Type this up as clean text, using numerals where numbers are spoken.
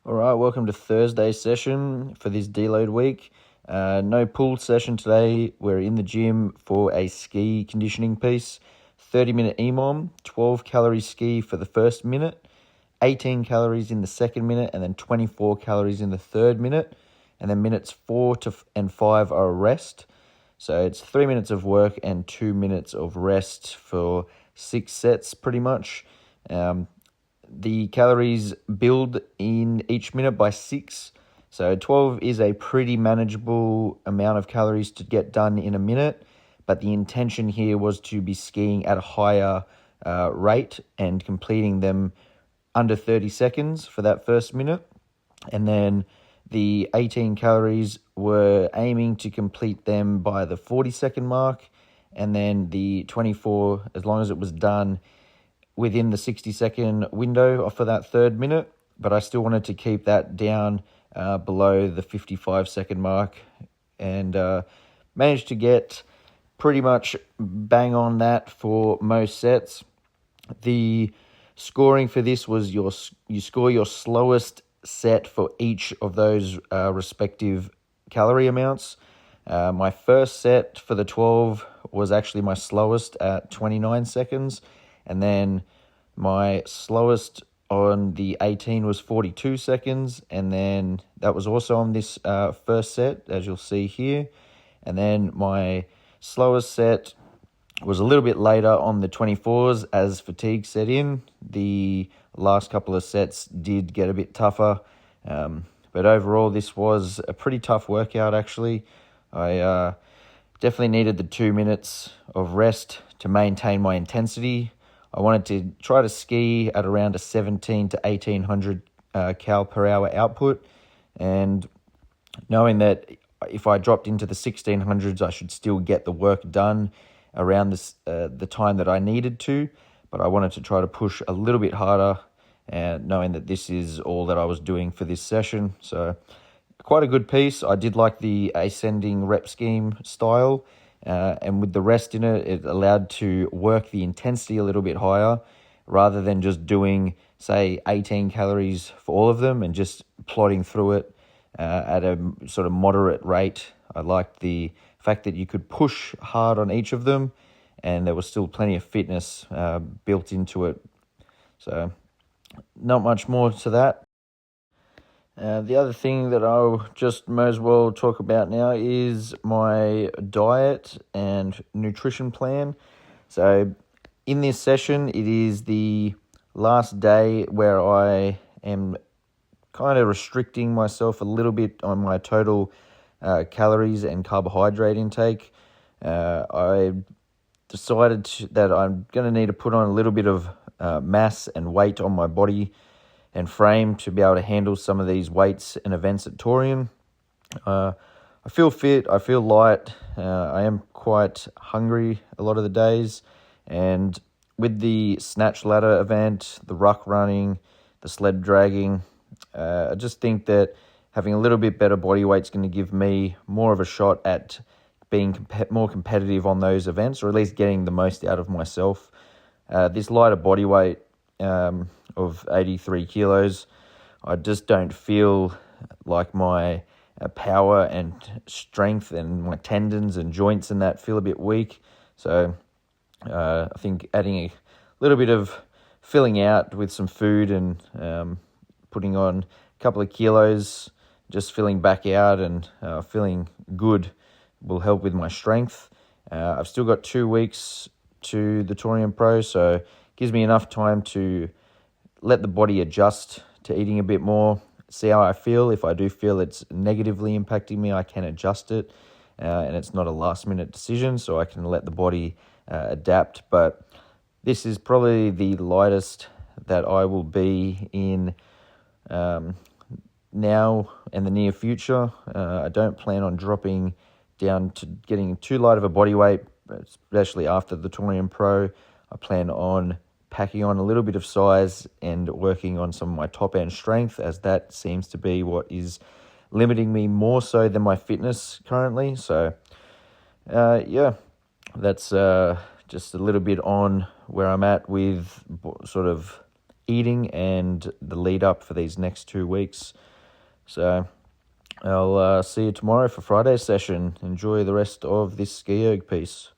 All right, welcome to Thursday's session for this deload week. No pool session today. We're in the gym for a ski conditioning piece. 30-minute EMOM, 12 calorie ski for the first minute, 18 calories in the second minute, and then 24 calories in the third minute. And then minutes 4 and 5 are a rest. So it's 3 minutes of work and 2 minutes of rest for 6 sets pretty much. The calories build in each minute by 6. So 12 is a pretty manageable amount of calories to get done in a minute. But the intention here was to be skiing at a higher rate and completing them under 30 seconds for that first minute. And then the 18 calories were aiming to complete them by the 40-second mark. And then the 24, as long as it was done within the 60-second window for that third minute, but I still wanted to keep that down below the 55-second mark, and managed to get pretty much bang on that for most sets. The scoring for this was you score your slowest set for each of those respective calorie amounts. My first set for the 12 was actually my slowest at 29 seconds. And then my slowest on the 18 was 42 seconds. And then that was also on this first set, as you'll see here. And then my slowest set was a little bit later on the 24s as fatigue set in. The last couple of sets did get a bit tougher. But overall, this was a pretty tough workout, actually. I definitely needed the 2 minutes of rest to maintain my intensity. I wanted to try to ski at around a 17 to 1800 cal per hour output, and knowing that if I dropped into the 1600s, I should still get the work done around the time that I needed to, but I wanted to try to push a little bit harder, and knowing that this is all that I was doing for this session. So quite a good piece. I did like the ascending rep scheme style. And with the rest in it, it allowed to work the intensity a little bit higher rather than just doing, say, 18 calories for all of them and just plodding through it at a sort of moderate rate. I liked the fact that you could push hard on each of them and there was still plenty of fitness built into it. So not much more to that. The other thing that I'll just may as well talk about now is my diet and nutrition plan. So in this session, it is the last day where I am kind of restricting myself a little bit on my total calories and carbohydrate intake. I decided that I'm going to need to put on a little bit of mass and weight on my body and frame to be able to handle some of these weights and events at Torian. I feel fit, I feel light, I am quite hungry a lot of the days, and with the snatch ladder event, the ruck running, the sled dragging, I just think that having a little bit better body weight is going to give me more of a shot at being more competitive on those events, or at least getting the most out of myself. This lighter body weight of 83 kilos, I just don't feel like my power and strength and my tendons and joints and that feel a bit weak. So I think adding a little bit of filling out with some food and putting on a couple of kilos, just filling back out and feeling good will help with my strength. I've still got 2 weeks to the Torian Pro, so it gives me enough time to let the body adjust to eating a bit more, see how I feel. If I do feel it's negatively impacting me, I can adjust it, and it's not a last-minute decision, so I can let the body adapt. But this is probably the lightest that I will be in now and the near future. I don't plan on dropping down to getting too light of a body weight, especially after the Torian Pro. I plan on packing on a little bit of size and working on some of my top end strength, as that seems to be what is limiting me more so than my fitness currently. So that's just a little bit on where I'm at with sort of eating and the lead up for these next 2 weeks. So I'll see you tomorrow for Friday's session. Enjoy the rest of this ski erg piece.